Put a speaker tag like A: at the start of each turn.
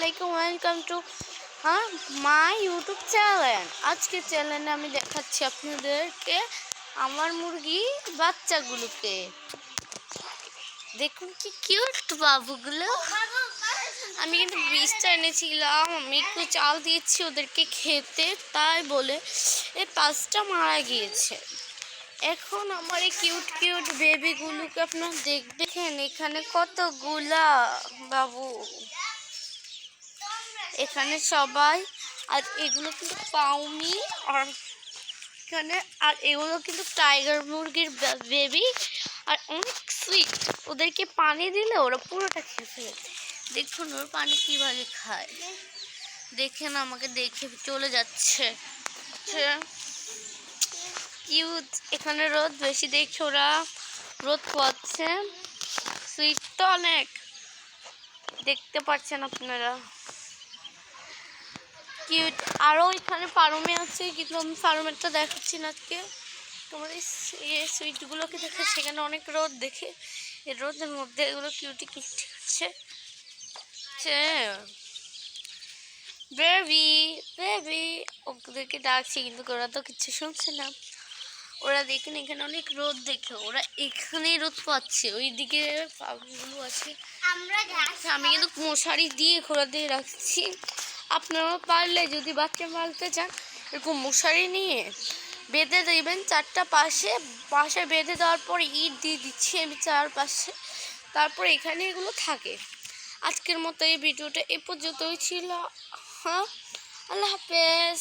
A: আলাইকুম, welcome to my YouTube channel. আজকে চ্যানেলে আমি দেখাচ্ছি আপনাদেরকে আমার মুরগি বাচ্চাগুলোকে। দেখুন কি কিউট বাবুগুলো। আমি কিন্তু বীজটা এনেছিলাম, আমি একটু চাল দিয়েছি ওদেরকে খেতে, তাই বলে এই 5টা মারা গিয়েছে। এখন আমার এই কিউট কিউট বেবিগুলোকে আপনারা দেখবেন, এখানে কতগুলা বাবু এখানে সবাই। আর এগুলো কিন্তু পাউমি, আর এখানে আর এগুলো কিন্তু টাইগার মুরগির বেবি, আর অনেক সুইট। ওদেরকে পানি দিলে ওরা পুরোটা খেয়ে ফেলে। দেখুন ওর পানি কীভাবে খায়, দেখেন আমাকে দেখে চলে যাচ্ছে। কিউট। এখানে রোদ বেশি দেখে ওরা রোদ পাচ্ছে। সুইট তো অনেক, দেখতে পাচ্ছেন আপনারা কিউট। আরও এখানে ফার্মে আছে, কিন্তু আমি ফার্মেরটা দেখাচ্ছি না আজকে। তোমার এই সুইটগুলোকে দেখে সেখানে অনেক রোদ দেখে, এই রোদের মধ্যে এগুলো কিউটি কিউটি হচ্ছে। বেবি বেবি ওদেরকে ডাকছি, কিন্তু ওরা তো কিছু শুনছে না। ওরা দেখেন এখানে অনেক রোদ দেখে ওরা এখানেই রোদ পাচ্ছে, ওইদিকে পাখিগুলো আছে। আমি কিন্তু মশারি দিয়ে খোলা দিয়ে রাখছি। আপনারা পারলে যদি বাচ্চা পালতে চান, এরকম মশারি নিয়ে বেঁধে দেবেন 4টা পাশে বেঁধে দেওয়ার পর ইট দিয়ে দিচ্ছি আমি চারপাশে, তারপর এখানে এগুলো থাকে। আজকের মতো এই ভিডিওটা এ পর্যন্তই ছিল। হ্যাঁ, আল্লাহ হাফেজ।